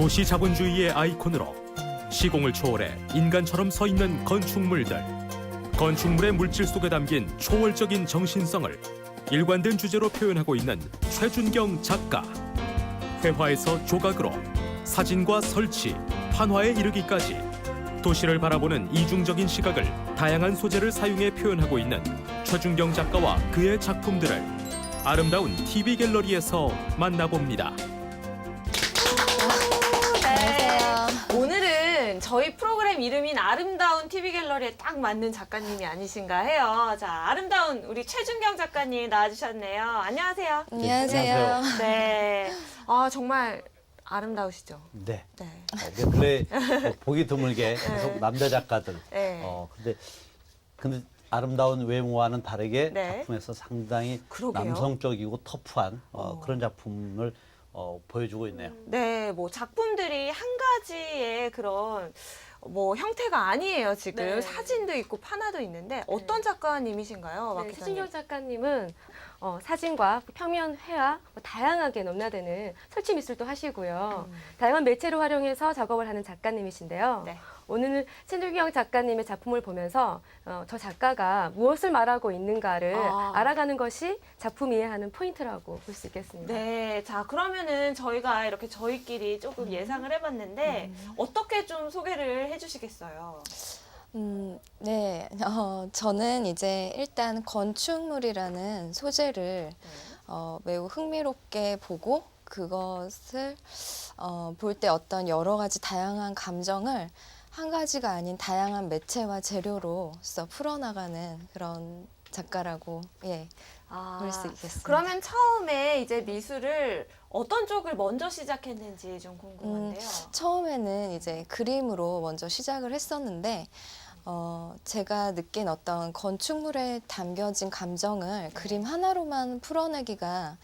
도시 자본주의의 아이콘으로 시공을 초월해 인간처럼 서 있는 건축물들. 건축물의 물질 속에 담긴 초월적인 정신성을 일관된 주제로 표현하고 있는 최준경 작가. 회화에서 조각으로 사진과 설치, 판화에 이르기까지 도시를 바라보는 이중적인 시각을 다양한 소재를 사용해 표현하고 있는 최준경 작가와 그의 작품들을 아름다운 TV 갤러리에서 만나봅니다. 오늘은 저희 프로그램 이름인 아름다운 TV 갤러리에 딱 맞는 작가님이 아니신가 해요. 자, 아름다운 우리 최준경 작가님 나와주셨네요. 안녕하세요. 안녕하세요. 네. 아, 정말 아름다우시죠? 네. 네. 근래 보기 드물게 계속 남자 작가들. 네. 근데 아름다운 외모와는 다르게 네. 작품에서 상당히 그러게요. 남성적이고 터프한 그런 작품을 보여주고 있네요. 네, 뭐 작품들이 한 가지의 그런 뭐 형태가 아니에요, 지금. 네. 사진도 있고 판화도 있는데 어떤 작가님이신가요? 박 네, 기자님? 최준경 작가님은 사진과 평면 회화 다양하게 넘나드는 설치 미술도 하시고요. 다양한 매체를 활용해서 작업을 하는 작가님이신데요. 네. 오늘은 최준경 작가님의 작품을 보면서 저 작가가 무엇을 말하고 있는가를 알아가는 것이 작품 이해하는 포인트라고 볼 수 있겠습니다. 네, 자 그러면은 저희가 이렇게 저희끼리 조금 예상을 해봤는데 어떻게 좀 소개를 해주시겠어요? 네, 저는 이제 일단 건축물이라는 소재를 매우 흥미롭게 보고 그것을 볼 때 어떤 여러 가지 다양한 감정을 한 가지가 아닌 다양한 매체와 재료로서 풀어나가는 그런 작가라고 볼 수 있겠습니다. 그러면 처음에 이제 미술을 어떤 쪽을 먼저 시작했는지 좀 궁금한데요. 처음에는 이제 그림으로 먼저 시작을 했었는데 제가 느낀 어떤 건축물에 담겨진 감정을 그림 하나로만 풀어내기가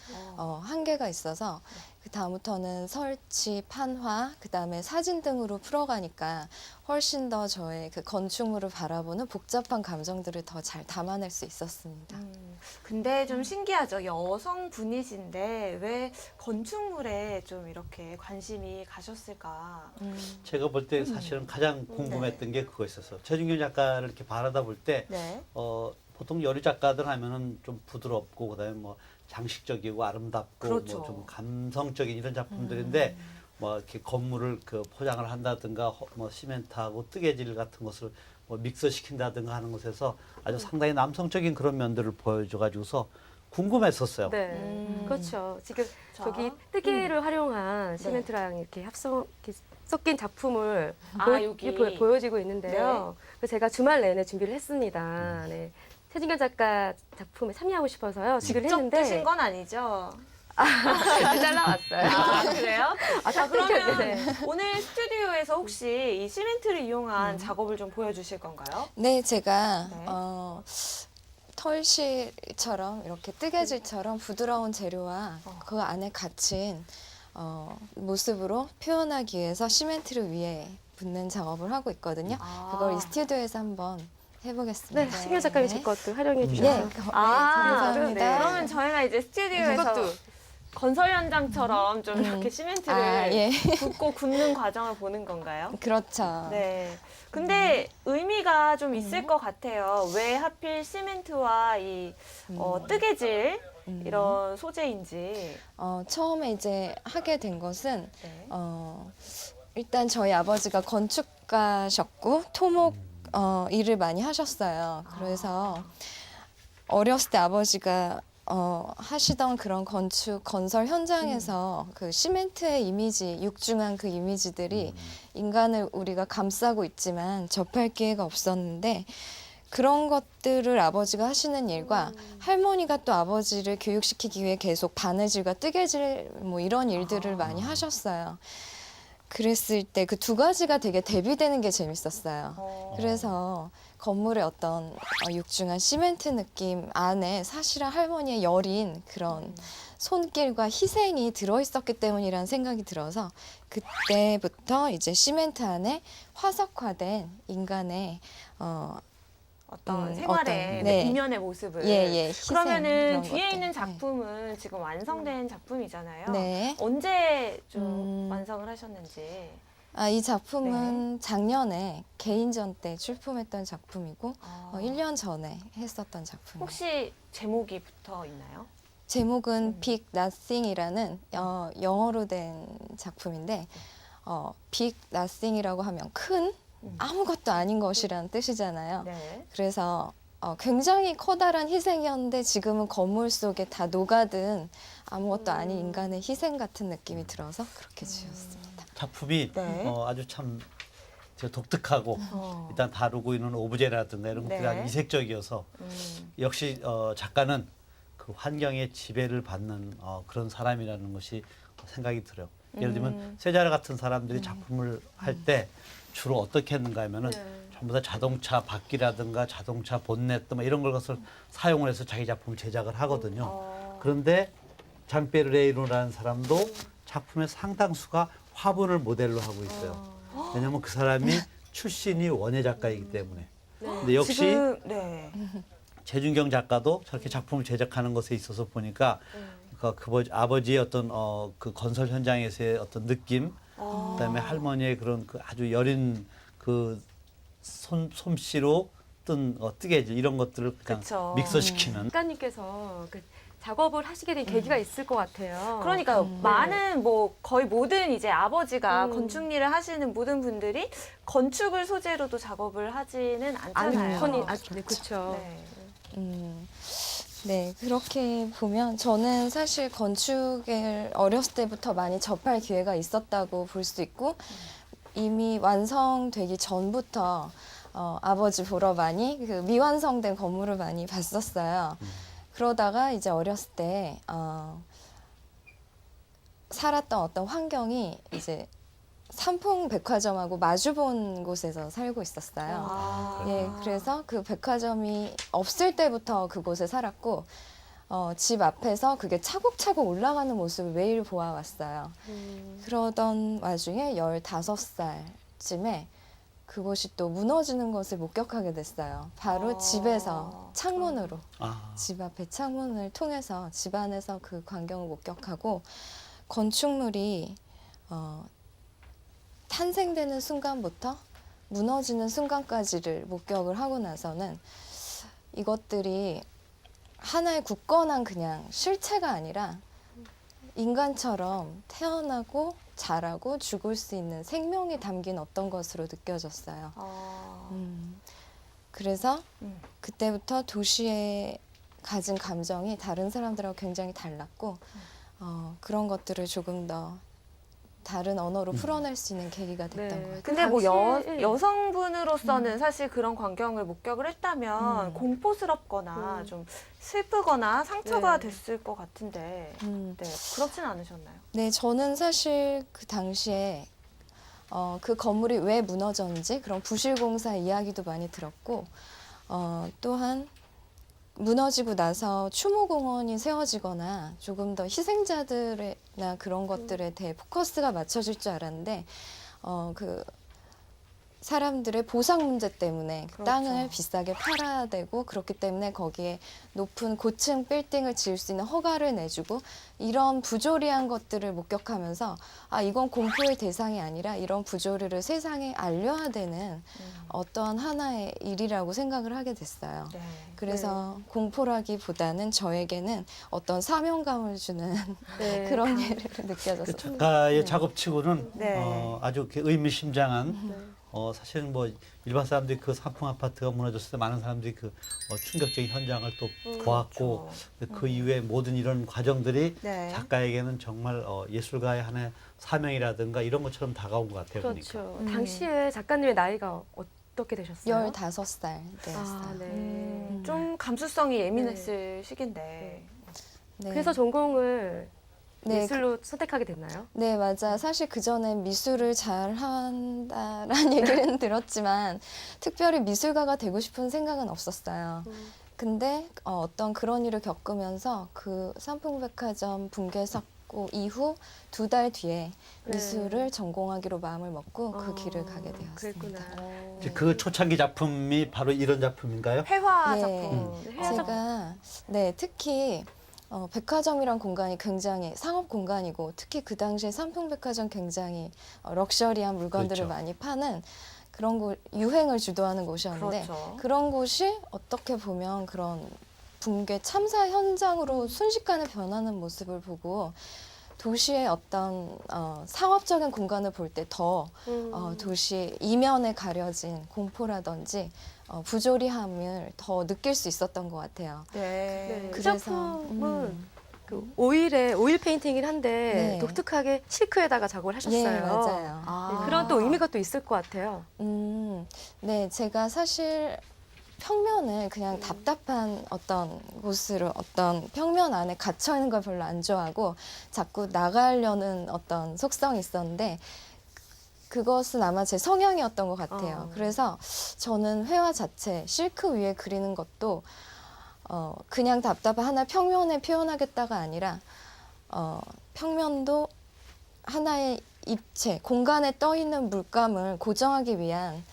한계가 있어서 그 다음부터는 설치, 판화, 그 다음에 사진 등으로 풀어가니까 훨씬 더 저의 그 건축물을 바라보는 복잡한 감정들을 더 잘 담아낼 수 있었습니다. 근데 좀 신기하죠. 여성분이신데 왜 건축물에 좀 이렇게 관심이 가셨을까? 제가 볼 때 사실은 가장 궁금했던 게 그거였었어요. 최준경 작가를 이렇게 바라다 볼 때 네. 보통 여류 작가들 하면은 좀 부드럽고 그다음에 뭐 장식적이고 아름답고 그렇죠. 뭐 좀 감성적인 이런 작품들인데 뭐 이렇게 건물을 그 포장을 한다든가 뭐 시멘트하고 뜨개질 같은 것을 뭐 믹서시킨다든가 하는 것에서 아주 상당히 남성적인 그런 면들을 보여줘 가지고서 궁금했었어요. 네, 그렇죠. 지금 자. 저기 뜨개를 활용한 네. 시멘트랑 이렇게 이렇게 섞인 작품을 여기. 보여지고 있는데요. 그래서 제가 주말 내내 준비를 했습니다. 네. 최준경 작가 작품에 참여하고 싶어서요. 준비를 직접 했는데 뜨신 건 아니죠? 잘 나왔어요. 아, 그래요? 자, 그러면 네. 오늘 스튜디오에서 혹시 이 시멘트를 이용한 작업을 좀 보여주실 건가요? 네, 제가 네. 털실처럼 이렇게 뜨개질처럼 부드러운 재료와 그 안에 갇힌 모습으로 표현하기 위해서 시멘트를 위에 붓는 작업을 하고 있거든요. 그걸 이 스튜디오에서 한번 해보겠습니다. 네, 최준경 작가님 제 것도 활용해 네, 주셔서. 감사합니다. 네. 그러면 저희가 이제 스튜디오에서 이것도. 건설 현장처럼 좀 이렇게 시멘트를 예. 붓고 굽는 과정을 보는 건가요? 그렇죠. 네. 근데 의미가 좀 있을 것 같아요. 왜 하필 시멘트와 이 뜨개질 이런 소재인지. 처음에 이제 하게 된 것은 네. 일단 저희 아버지가 건축가셨고 토목 일을 많이 하셨어요. 그래서 어렸을 때 아버지가 하시던 그런 건설 현장에서 그 시멘트의 이미지, 육중한 그 이미지들이 인간을 우리가 감싸고 있지만 접할 기회가 없었는데 그런 것들을 아버지가 하시는 일과 할머니가 또 아버지를 교육시키기 위해 계속 바느질과 뜨개질 뭐 이런 일들을 많이 하셨어요. 그랬을 때 그 두 가지가 되게 대비되는 게 재밌었어요. 그래서 건물의 어떤 육중한 시멘트 느낌 안에 사실은 할머니의 여린 그런 손길과 희생이 들어있었기 때문이라는 생각이 들어서 그때부터 이제 시멘트 안에 화석화된 인간의 어떤 생활의 네. 이면의 모습을. 예, 희생, 그러면은 그런 뒤에 것들. 있는 작품은 지금 완성된 작품이잖아요. 네. 언제 좀 완성을 하셨는지. 이 작품은 작년에 개인전 때 출품했던 작품이고 1년 전에 했었던 작품이에요. 혹시 제목이 붙어 있나요? 제목은 Big Nothing이라는 영어로 된 작품인데 Big Nothing이라고 하면 큰 아무것도 아닌 것이라는 뜻이잖아요. 네. 그래서 굉장히 커다란 희생이었는데 지금은 건물 속에 다 녹아든 아무것도 아닌 인간의 희생 같은 느낌이 들어서 그렇게 지었습니다. 작품이 네. 아주 참 독특하고 일단 다루고 있는 오브제라든가 이런 것들이 네. 아주 이색적이어서 역시 작가는 그 환경의 지배를 받는 그런 사람이라는 것이 생각이 들어요. 예를 들면 세자르 같은 사람들이 작품을 할 때 주로 어떻게 했는가 하면은 전부 다 자동차 바퀴라든가 자동차 본네트 뭐 이런 것을 사용을 해서 자기 작품을 제작을 하거든요. 그런데 장페르 레이노라는 사람도 작품의 상당수가 화분을 모델로 하고 있어요. 왜냐하면 그 사람이 출신이 원예 작가이기 때문에. 근데 역시 지금 네. 최준경 작가도 저렇게 작품을 제작하는 것에 있어서 보니까 그 아버지의 어떤 그 건설 현장에서의 어떤 느낌, 그다음에 할머니의 그런 그 아주 여린 그 솜씨로 뜬 뜨개질 이런 것들을 그냥 그쵸. 믹서시키는. 작가님께서 그 작업을 하시게 된 계기가 있을 것 같아요. 그러니까요. 많은 거의 모든 이제 아버지가 음. 건축 일을 하시는 모든 분들이 건축을 소재로도 작업을 하지는 않잖아요. 네, 그렇죠. 네. 네, 그렇게 보면 저는 사실 건축을 어렸을 때부터 많이 접할 기회가 있었다고 볼 수 있고 이미 완성되기 전부터 아버지 보러 많이 그 미완성된 건물을 많이 봤었어요. 그러다가 이제 어렸을 때 살았던 어떤 환경이 이제 삼풍 백화점하고 마주본 곳에서 살고 있었어요. 예, 그래서 그 백화점이 없을 때부터 그곳에 살았고 집 앞에서 그게 차곡차곡 올라가는 모습을 매일 보아왔어요. 그러던 와중에 15살쯤에 그곳이 또 무너지는 것을 목격하게 됐어요. 바로 집에서 창문으로 집 앞에 창문을 통해서 집 안에서 그 광경을 목격하고 건축물이 탄생되는 순간부터 무너지는 순간까지를 목격을 하고 나서는 이것들이 하나의 굳건한 그냥 실체가 아니라 인간처럼 태어나고 자라고 죽을 수 있는 생명이 담긴 어떤 것으로 느껴졌어요. 그래서 그때부터 도시에 가진 감정이 다른 사람들하고 굉장히 달랐고 그런 것들을 조금 더 다른 언어로 풀어낼 수 있는 계기가 됐던 것 같아요. 근데 뭐 당시에- 여성분으로서는 사실 그런 광경을 목격을 했다면 공포스럽거나 좀 슬프거나 상처가 됐을 것 같은데 네, 그렇진 않으셨나요? 네, 저는 사실 그 당시에 그 건물이 왜 무너졌는지 그런 부실공사 이야기도 많이 들었고 또한 무너지고 나서 추모공원이 세워지거나 조금 더 희생자들이나 그런 것들에 대해 포커스가 맞춰질 줄 알았는데 그 사람들의 보상 문제 때문에 그 땅을 비싸게 팔아야 되고 그렇기 때문에 거기에 높은 고층 빌딩을 지을 수 있는 허가를 내주고 이런 부조리한 것들을 목격하면서 이건 공포의 대상이 아니라 이런 부조리를 세상에 알려야 되는 어떠한 하나의 일이라고 생각을 하게 됐어요. 네. 그래서 공포라기보다는 저에게는 어떤 사명감을 주는 네. 그런 일을 그 느껴졌어요. 작가의 작업치고는 네. 아주 이렇게 의미심장한 사실은 뭐 일반 사람들이 그 삼풍 아파트가 무너졌을 때 많은 사람들이 그 충격적인 현장을 또 보았고 그 이후에 모든 이런 과정들이 네. 작가에게는 정말 예술가의 하나의 사명이라든가 이런 것처럼 다가온 것 같아요. 보니까. 그렇죠. 당시에 작가님의 나이가 어떻게 되셨어요? 15살 때였어요. 네. 좀 감수성이 예민했을 시기인데 네. 그래서 전공을 네, 미술로 선택하게 됐나요? 네, 맞아. 사실 그전엔 미술을 잘 한다라는 얘기는 들었지만 특별히 미술가가 되고 싶은 생각은 없었어요. 근데 어떤 그런 일을 겪으면서 그 삼풍백화점 붕괴 사건 그 이후 2달 뒤에 네. 미술을 전공하기로 마음을 먹고 그 길을 가게 되었습니다. 그랬구나. 이제 그 초창기 작품이 바로 이런 작품인가요? 회화 예. 작품. 회화 제가 특히 백화점이란 공간이 굉장히 상업 공간이고 특히 그 당시에 삼풍백화점 굉장히 럭셔리한 물건들을 그렇죠. 많이 파는 그런 곳 유행을 주도하는 곳이었는데 그렇죠. 그런 곳이 어떻게 보면 그런 붕괴 참사 현장으로 순식간에 변하는 모습을 보고 도시의 어떤 상업적인 공간을 볼 때 더 도시 이면에 가려진 공포라든지 부조리함을 더 느낄 수 있었던 것 같아요. 네. 네. 그 그래서, 작품은 그 오일 페인팅이긴 한데 네. 독특하게 실크에다가 작업을 하셨어요. 예, 맞아요. 네, 그런 또 의미가 또 있을 것 같아요. 네, 제가 사실 평면을 그냥 답답한 어떤 곳으로 어떤 평면 안에 갇혀 있는 걸 별로 안 좋아하고 자꾸 나가려는 어떤 속성이 있었는데 그것은 아마 제 성향이었던 것 같아요. 그래서 저는 회화 자체 실크 위에 그리는 것도 그냥 답답한 하나 평면에 표현하겠다가 아니라 평면도 하나의 입체, 공간에 떠 있는 물감을 고정하기 위한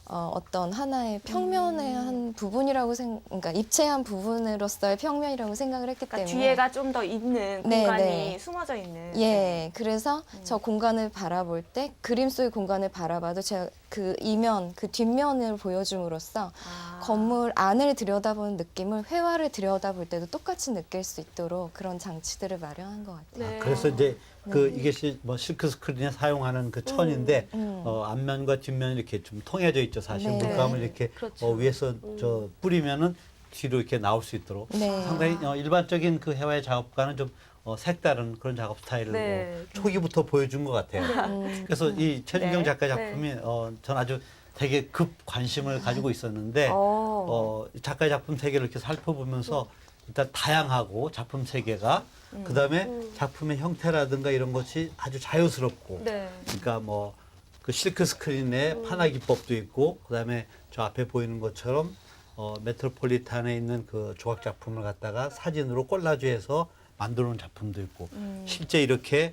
어떤 하나의 평면의 한 부분이라고 그러니까 입체한 부분으로서의 평면이라고 생각을 했기 그러니까 때문에 뒤에가 좀 더 있는 네, 공간이 네. 숨어져 있는. 예, 그래서 저 공간을 바라볼 때 그림 속의 공간을 바라봐도 제가 그 이면, 그 뒷면을 보여줌으로써 아. 건물 안을 들여다보는 느낌을 회화를 들여다볼 때도 똑같이 느낄 수 있도록 그런 장치들을 마련한 것 같아요. 네. 그래서 이제 이게 뭐 실크 스크린에 사용하는 그 천인데 앞면과 뒷면이 이렇게 좀 통해져 있죠. 사실 네. 물감을 이렇게 그렇죠. 위에서 저 뿌리면은 뒤로 이렇게 나올 수 있도록 네. 상당히 일반적인 그 회화의 작업과는 좀 색다른 그런 작업 스타일을 네. 초기부터 보여준 것 같아요. 그래서 이 최진경 네. 작가 작품이 전 아주 되게 급 관심을 가지고 있었는데 작가의 작품 세계를 이렇게 살펴보면서 일단 다양하고 작품 세계가 그다음에 작품의 형태라든가 이런 것이 아주 자유스럽고 네. 그러니까 뭐 그 실크 스크린에 판화 기법도 있고 그다음에 저 앞에 보이는 것처럼 메트로폴리탄에 있는 그 조각 작품을 갖다가 사진으로 콜라주해서 만들어 놓은 작품도 있고 실제 이렇게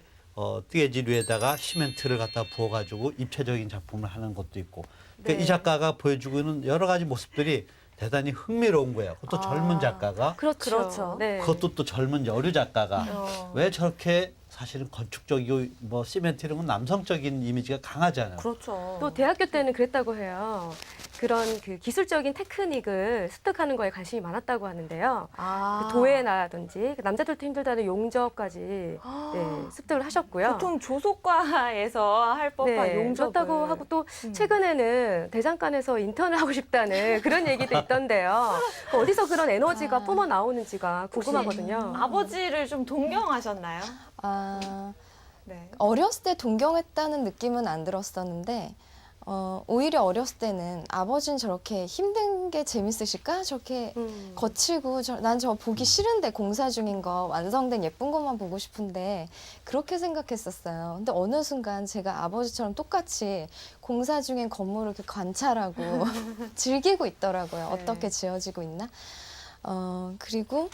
뜨개질 위에다가 시멘트를 갖다 부어가지고 입체적인 작품을 하는 것도 있고 그러니까 네. 이 작가가 보여주고 있는 여러 가지 모습들이 대단히 흥미로운 거예요. 그것도 젊은 작가가 그렇죠. 그렇죠. 네. 그것도 또 젊은 여류 작가가 왜 저렇게 사실은 건축적이고 뭐 시멘트 이런 건 남성적인 이미지가 강하잖아요. 그렇죠. 또 대학교 때는 그랬다고 해요. 그런 그 기술적인 테크닉을 습득하는 거에 관심이 많았다고 하는데요. 아. 그 도예라든지 그 남자들도 힘들다는 용접까지 네, 습득을 하셨고요. 보통 조속과에서 할 법한 네, 용접을. 그렇다고 하고 또 최근에는 대장간에서 인턴을 하고 싶다는 그런 얘기도 있던데요. 그 어디서 그런 에너지가 뿜어 나오는지가 궁금하거든요. 아버지를 좀 동경하셨나요? 네. 어렸을 때 동경했다는 느낌은 안 들었었는데 오히려 어렸을 때는 아버지는 저렇게 힘든 게 재밌으실까? 저렇게 거칠고 난 저 보기 싫은데 공사 중인 거 완성된 예쁜 것만 보고 싶은데 그렇게 생각했었어요. 근데 어느 순간 제가 아버지처럼 똑같이 공사 중인 건물을 이렇게 관찰하고 즐기고 있더라고요. 네. 어떻게 지어지고 있나? 그리고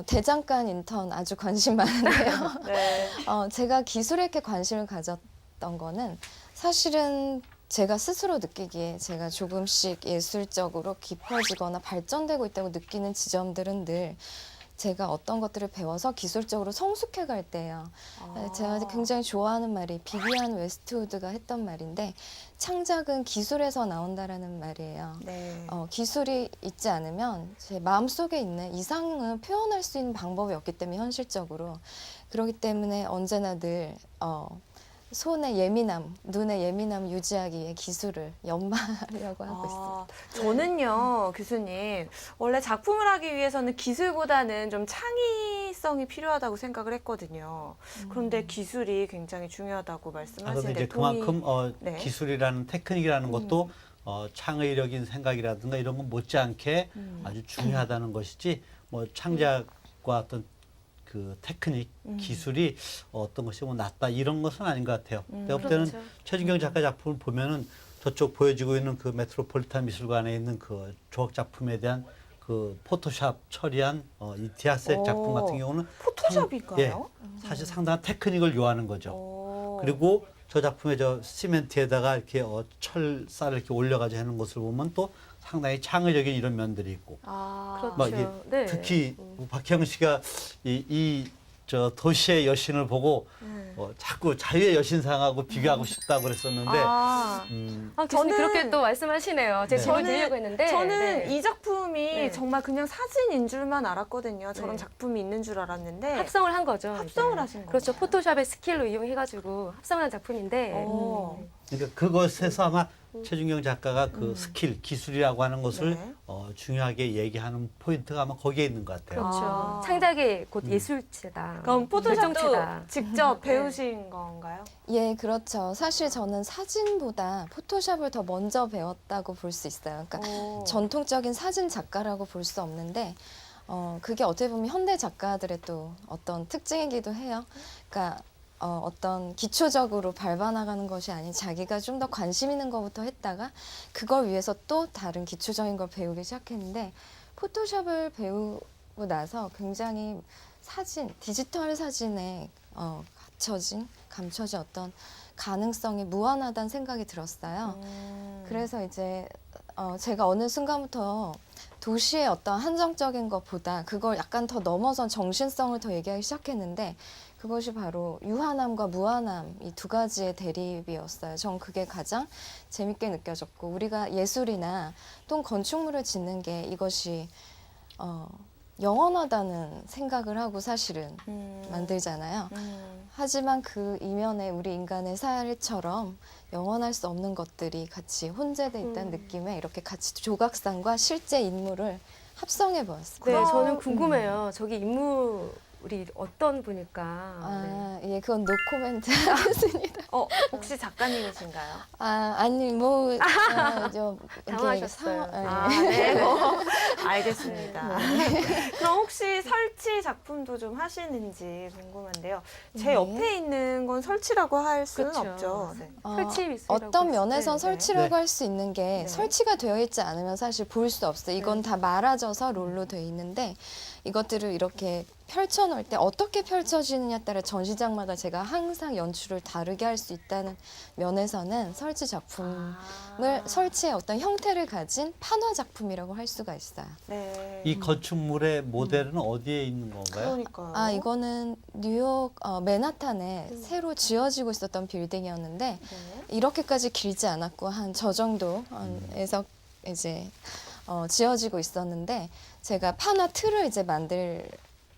대장간 인턴 아주 관심 많은데요. 네. 제가 기술에 이렇게 관심을 가졌던 거는 사실은 제가 스스로 느끼기에 제가 조금씩 예술적으로 깊어지거나 발전되고 있다고 느끼는 지점들은 늘 제가 어떤 것들을 배워서 기술적으로 성숙해 갈 때예요. 제가 굉장히 좋아하는 말이 비비안 웨스트우드가 했던 말인데 창작은 기술에서 나온다라는 말이에요. 네. 기술이 있지 않으면 제 마음속에 있는 이상을 표현할 수 있는 방법이 없기 때문에 현실적으로 그렇기 때문에 언제나 늘 손의 예민함, 눈의 예민함 유지하기 위해 기술을 연마하려고 하고 있습니다. 저는요, 교수님, 원래 작품을 하기 위해서는 기술보다는 좀 창의성이 필요하다고 생각을 했거든요. 그런데 기술이 굉장히 중요하다고 그런데 말씀하시는데 이제 그만큼 네. 기술이라는 테크닉이라는 것도 창의력인 생각이라든가 이런 건 못지않게 아주 중요하다는 것이지 뭐 창작과 어떤 그 테크닉, 기술이 어떤 것이 뭐 낫다 이런 것은 아닌 것 같아요. 내가 볼 때는 그렇죠. 최진경 작가 작품을 보면은 저쪽 보여지고 있는 그 메트로폴리탄 미술관에 있는 그 조각 작품에 대한 그 그 포토샵 처리한 이 디아스의 작품 같은 경우는 포토샵인가요? 사실 상당한 테크닉을 요하는 거죠. 오. 그리고 저 작품의 저 시멘트에다가 이렇게 철사를 이렇게 올려가지고 하는 것을 보면 또 상당히 창의적인 이런 면들이 있고. 아, 그렇죠. 막 이게 네. 특히 박혜영 씨가 저 도시의 여신을 보고 자꾸 자유의 여신상하고 비교하고 싶다고 그랬었는데 아, 아, 교수님 저는- 그렇게 또 말씀하시네요. 제가 네. 질문 드리려고 했는데. 저는 네. 이 작품이 네. 정말 그냥 사진인 줄만 알았거든요. 저런 네. 작품이 있는 줄 알았는데 합성을 한 거죠. 합성을 이제. 하신 그렇죠. 거예요. 포토샵의 스킬로 이용해가지고 합성한 작품인데. 어. 그러니까 그것에서 아마 최준경 작가가 그 스킬, 기술이라고 하는 것을 네. 중요하게 얘기하는 포인트가 아마 거기에 있는 것 같아요. 그렇죠. 아. 창작의 곧 예술체다. 그럼 포토샵도 결정체다. 직접 배우신 건가요? 예, 그렇죠. 사실 저는 사진보다 포토샵을 더 먼저 배웠다고 볼 수 있어요. 그러니까 오. 전통적인 사진 작가라고 볼 수 없는데 그게 어떻게 보면 현대 작가들의 또 어떤 특징이기도 해요. 그러니까 어떤 기초적으로 밟아나가는 것이 아닌 자기가 좀 더 관심 있는 것부터 했다가 그걸 위해서 또 다른 기초적인 걸 배우기 시작했는데 포토샵을 배우고 나서 굉장히 디지털 사진에 감춰진 어떤 가능성이 무한하다는 생각이 들었어요. 그래서 이제 제가 어느 순간부터 도시의 어떤 한정적인 것보다 그걸 약간 더 넘어선 정신성을 더 얘기하기 시작했는데 그것이 바로 유한함과 무한함 이 두 가지의 대립이었어요. 전 그게 가장 재밌게 느껴졌고 우리가 예술이나 또는 건축물을 짓는 게 이것이 영원하다는 생각을 하고 사실은 만들잖아요. 하지만 그 이면에 우리 인간의 삶처럼 영원할 수 없는 것들이 같이 혼재돼 있다는 느낌에 이렇게 같이 조각상과 실제 인물을 합성해 보았습니다. 네, 그럼- 저는 궁금해요. 저기 인물이 어떤 분일까? 네. 아, 예, 그건 노 코멘트 하겠습니다. 혹시 작가님이신가요? 아니, 뭐, 당황하셨어요. 아, 네. 알겠습니다. 그럼 혹시 설치 작품도 좀 하시는지 궁금한데요. 제 네. 옆에 있는 건 설치라고 할 수는 그렇죠. 없죠. 네. 설치 미술이라고 어떤 했을 면에선 때, 네. 설치라고 네. 할 수 있는 게 네. 설치가 되어 있지 않으면 사실 볼 수 없어요. 이건 다 말아져서 롤로 되어 있는데 이것들을 이렇게 펼쳐놓을 때 어떻게 펼쳐지느냐에 따라 전시장마다 제가 항상 연출을 다르게 할 수 있다는 면에서는 설치 작품을 설치의 어떤 형태를 가진 판화 작품이라고 할 수가 있어요. 네. 이 건축물의 모델은 어디에 있는 건가요? 그러니까요. 이거는 뉴욕 맨하탄에 새로 지어지고 있었던 빌딩이었는데 네. 이렇게까지 길지 않았고 한 저 정도에서 이제 지어지고 있었는데 제가 판화 틀을 이제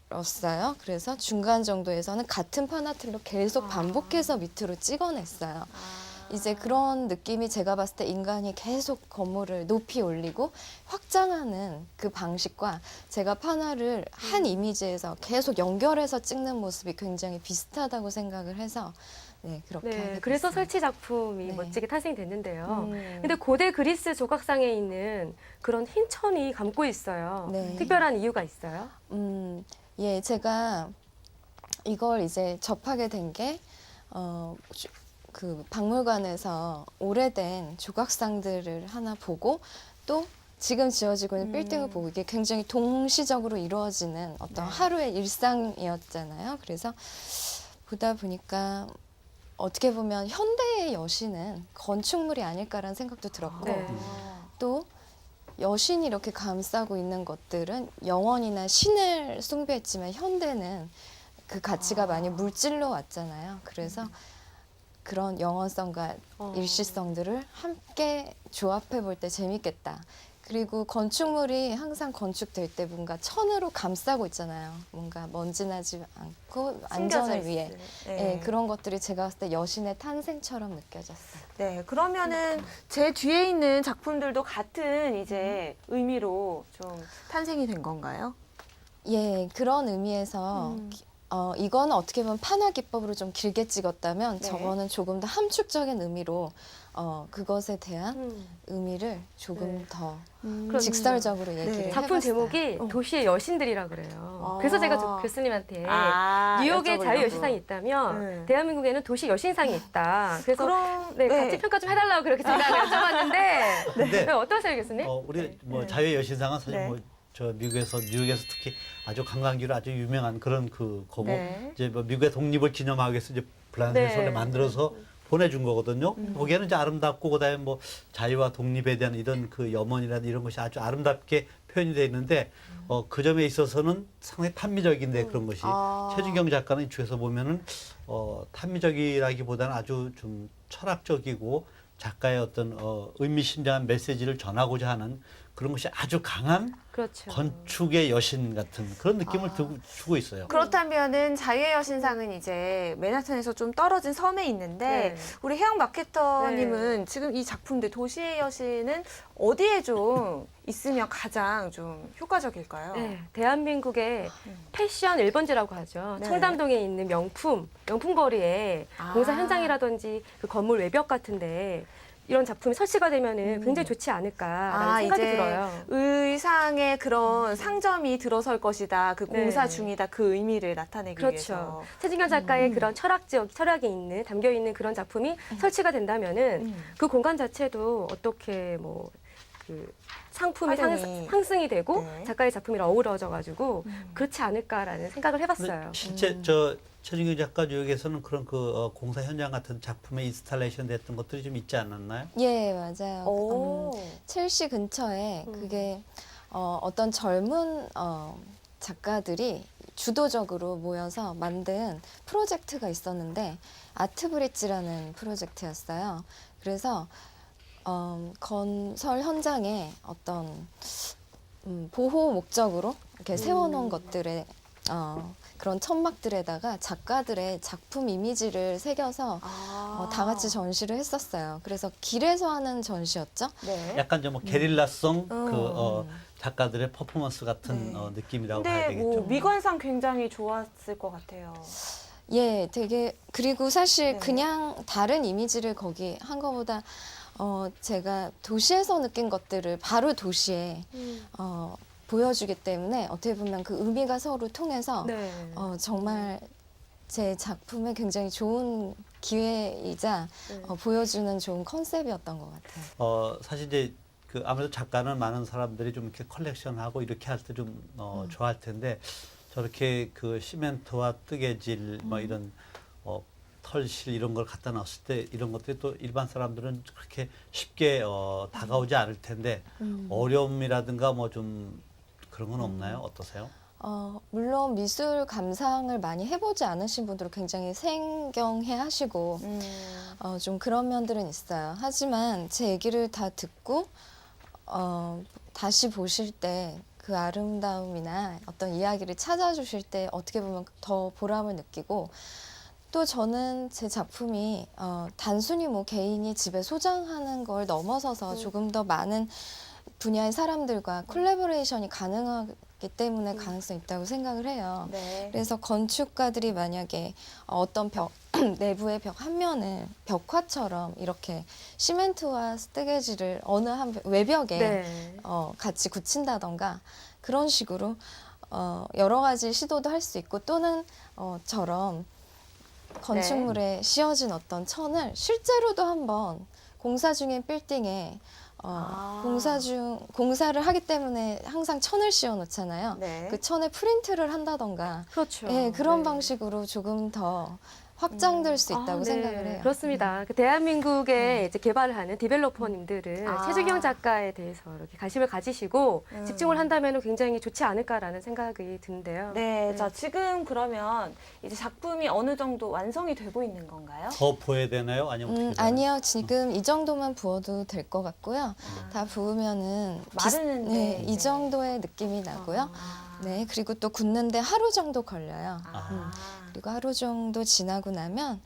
만들었어요. 그래서 중간 정도에서는 같은 판화 틀로 계속 반복해서 밑으로 찍어냈어요. 이제 그런 느낌이 제가 봤을 때 인간이 계속 건물을 높이 올리고 확장하는 그 방식과 제가 판화를 한 이미지에서 계속 연결해서 찍는 모습이 굉장히 비슷하다고 생각을 해서 네, 그렇게 네, 하게 그래서 됐습니다. 설치 작품이 네. 멋지게 탄생됐는데요. 음. 근데 고대 그리스 조각상에 있는 그런 흰 천이 감고 있어요. 네. 특별한 이유가 있어요? 예, 제가 이걸 이제 접하게 된 게, 그 박물관에서 오래된 조각상들을 하나 보고 또 지금 지어지고 있는 빌딩을 보고 이게 굉장히 동시적으로 이루어지는 어떤 하루의 일상이었잖아요. 그래서 보다 보니까 어떻게 보면 현대의 여신은 건축물이 아닐까라는 생각도 들었고 네. 또 여신이 이렇게 감싸고 있는 것들은 영원이나 신을 숭배했지만 현대는 그 가치가 많이 물질로 왔잖아요. 그래서 그런 영원성과 일시성들을 함께 조합해 볼 때 재밌겠다. 그리고 건축물이 항상 건축될 때 뭔가 천으로 감싸고 있잖아요. 뭔가 먼지 나지 않고 안전을 위해. 네. 예, 그런 것들이 제가 봤을 때 여신의 탄생처럼 느껴졌어요. 네, 그러면은 제 뒤에 있는 작품들도 같은 이제 의미로 좀 탄생이 된 건가요? 예, 그런 의미에서 이거는 어떻게 보면 판화 기법으로 좀 길게 찍었다면 네. 저거는 조금 더 함축적인 의미로 그것에 대한 의미를 조금 네. 더 그럼 직설적으로 얘기를 네. 해봤어요. 작품 제목이 도시의 여신들이라 그래요. 그래서 제가 교수님한테 뉴욕에 여쭤보려고. 자유여신상이 있다면 네. 대한민국에는 도시 여신상이 있다. 그래서 그럼 네, 같이 평가 좀 해달라고 그렇게 제가 여쭤봤는데 근데 네, 어떠세요 교수님? 우리 네. 뭐 자유의 여신상은 사실 네. 뭐 저 미국에서 뉴욕에서 특히 아주 관광지로 아주 유명한 그런 그 거고 네. 이제 뭐 미국의 독립을 기념하기 위해서 이제 블란셋을 네. 만들어서 보내준 거거든요. 거기에는 이제 아름답고 그다음에 뭐 자유와 독립에 대한 이런 그 염원이라든 이런 것이 아주 아름답게 표현이 되어 있는데 그 점에 있어서는 상당히 탄미적인데 그런 것이 최준경 작가는 이쪽에서 보면은 탄미적이라기보다는 아주 좀 철학적이고 작가의 어떤 의미심장한 메시지를 전하고자 하는 그런 것이 아주 강한 그렇죠. 건축의 여신 같은 그런 느낌을 주고 있어요. 그렇다면은 자유의 여신상은 이제 맨하탄에서 좀 떨어진 섬에 있는데 네. 우리 혜영 마케터님은 지금 이 작품들 도시의 여신은 어디에 좀 있으면 가장 좀 효과적일까요? 네, 대한민국의 패션 1번지라고 하죠. 네. 청담동에 있는 명품 거리에 아. 공사 현장이라든지 그 건물 외벽 같은데 이런 작품이 설치가 되면은 굉장히 좋지 않을까라는 생각이 이제 들어요. 의상에 그런 상점이 들어설 것이다. 그 공사 네. 중이다. 그 의미를 나타내기 위해서. 그렇죠. 최진경 작가의 그런 철학이 있는 담겨 있는 그런 작품이 설치가 된다면은 그 공간 자체도 어떻게 뭐 그 상품이 활용이. 상승이 되고 네. 작가의 작품이랑 어우러져 가지고 그렇지 않을까라는 생각을 해봤어요. 실제 저 최준경 작가 뉴욕에서는 그런 그 공사 현장 같은 작품의 인스탈레이션 됐던 것들이 좀 있지 않았나요? 예, 맞아요. 오. 첼시 근처에 그게 어떤 젊은 작가들이 주도적으로 모여서 만든 프로젝트가 있었는데 아트브릿지라는 프로젝트였어요. 그래서 건설 현장에 어떤 보호 목적으로 이렇게 세워놓은 것들에 그런 천막들에다가 작가들의 작품 이미지를 새겨서 다 같이 전시를 했었어요. 그래서 길에서 하는 전시였죠. 네. 약간 좀 뭐 게릴라성 그 작가들의 퍼포먼스 같은 네. 느낌이라고 봐야 근데 되겠죠. 뭐 미관상 굉장히 좋았을 것 같아요. 예, 되게 그리고 사실 네. 그냥 다른 이미지를 거기 한 거보다 제가 도시에서 느낀 것들을 바로 도시에 보여주기 때문에 어떻게 보면 그 의미가 서로 통해서 네. 정말 제 작품에 굉장히 좋은 기회이자 보여주는 좋은 컨셉이었던 것 같아요. 사실 이제 그 아무래도 작가는 많은 사람들이 좀 이렇게 컬렉션하고 이렇게 할 때 좀 좋아할 텐데 저렇게 그 시멘트와 뜨개질 뭐 이런 털실 이런 걸 갖다 놨을 때 이런 것들이 또 일반 사람들은 그렇게 쉽게 다가오지 않을 텐데 어려움이라든가 뭐 좀 그런 건 없나요? 어떠세요? 물론 미술 감상을 많이 해보지 않으신 분들은 굉장히 생경해 하시고 좀 그런 면들은 있어요. 하지만 제 얘기를 다 듣고 다시 보실 때 그 아름다움이나 어떤 이야기를 찾아주실 때 어떻게 보면 더 보람을 느끼고 또 저는 제 작품이 단순히 뭐 개인이 집에 소장하는 걸 넘어서서 조금 더 많은 분야의 사람들과 콜라보레이션이 가능하기 때문에 가능성이 있다고 생각을 해요. 네. 그래서 건축가들이 만약에 어떤 벽 내부의 벽 한 면을 벽화처럼 이렇게 시멘트와 뜨개질을 어느 한 외벽에 네. 같이 굳힌다던가 그런 식으로 여러 가지 시도도 할 수 있고 또는 저런 건축물에 씌워진 어떤 천을 실제로도 한번 공사 중인 빌딩에 공사를 하기 때문에 항상 천을 씌워 놓잖아요. 네. 그 천에 프린트를 한다던가 그렇죠. 예, 그런 네. 방식으로 조금 더 확장될 수 있다고 네. 생각을 해요. 그렇습니다. 그 대한민국에 이제 개발을 하는 디벨로퍼님들은 최주경 작가에 대해서 이렇게 관심을 가지시고 집중을 한다면 굉장히 좋지 않을까라는 생각이 드는데요. 네, 자 지금 그러면 이제 작품이 어느 정도 완성이 되고 있는 건가요? 더 보여야 되나요? 아니면 어떻게 되나요? 아니요, 지금 이 정도만 부어도 될 것 같고요. 다 부으면은 마르는데 네, 이 이제. 정도의 느낌이 나고요. 네, 그리고 또 굳는데 하루 정도 걸려요. 그리고 하루 정도 지나고 나면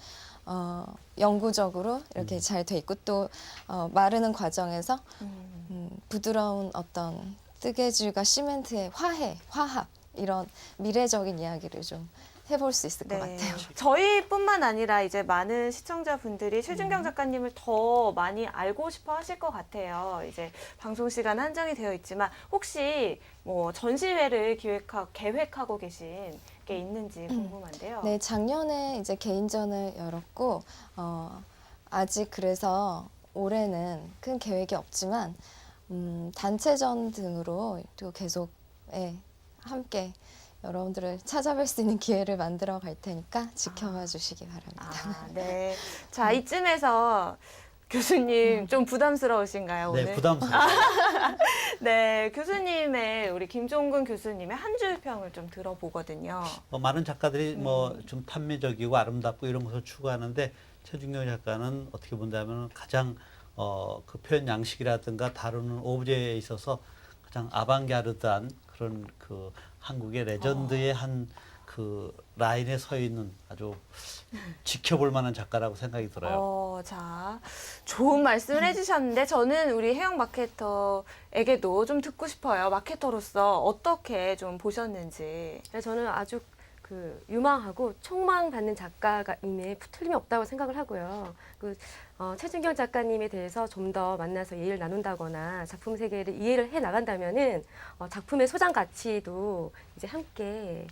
영구적으로 이렇게 잘 돼 있고 또 마르는 과정에서 부드러운 어떤 뜨개질과 시멘트의 화합 이런 미래적인 이야기를 좀 해볼 수 있을 것 같아요. 저희뿐만 아니라 이제 많은 시청자분들이 최준경 작가님을 더 많이 알고 싶어 하실 것 같아요. 이제 방송 시간 한정이 되어 있지만 혹시 뭐 전시회를 계획하고 계신 게 있는지 궁금한데요. 네, 작년에 이제 개인전을 열었고 아직 그래서 올해는 큰 계획이 없지만 단체전 등으로 또 계속 함께 여러분들을 찾아뵐 수 있는 기회를 만들어 갈 테니까 지켜봐 주시기 바랍니다. 아, 네. 자, 이쯤에서 교수님 좀 부담스러우신가요, 오늘? 네, 부담스러워요. 네, 교수님의 우리 김종근 교수님의 한 줄 평을 좀 들어보거든요. 많은 작가들이 뭐 좀 탐미적이고 아름답고 이런 것을 추구하는데 최준경 작가는 어떻게 본다면 가장 그 표현 양식이라든가 다루는 오브제에 있어서 가장 아방가르드한 그런 그 한국의 레전드의 한 그 라인에 서 있는 아주 지켜볼 만한 작가라고 생각이 들어요. 자, 좋은 말씀을 해주셨는데 저는 우리 해영 마케터에게도 좀 듣고 싶어요. 마케터로서 어떻게 좀 보셨는지. 저는 아주 그 유망하고 촉망받는 작가임에 틀림이 없다고 생각을 하고요. 최준경 작가님에 대해서 좀 더 만나서 얘기를 나눈다거나 작품 세계를 이해를 해 나간다면은 작품의 소장 가치도 이제 함께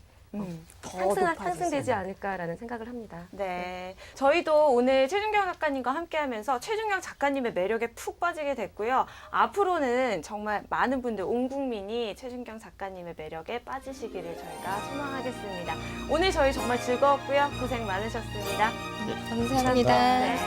더 상승되지 않을까라는 생각을 합니다. 네. 저희도 오늘 최준경 작가님과 함께 하면서 최준경 작가님의 매력에 푹 빠지게 됐고요. 앞으로는 정말 많은 분들, 온 국민이 최준경 작가님의 매력에 빠지시기를 저희가 소망하겠습니다. 오늘 저희 정말 즐거웠고요. 고생 많으셨습니다. 감사합니다. 네.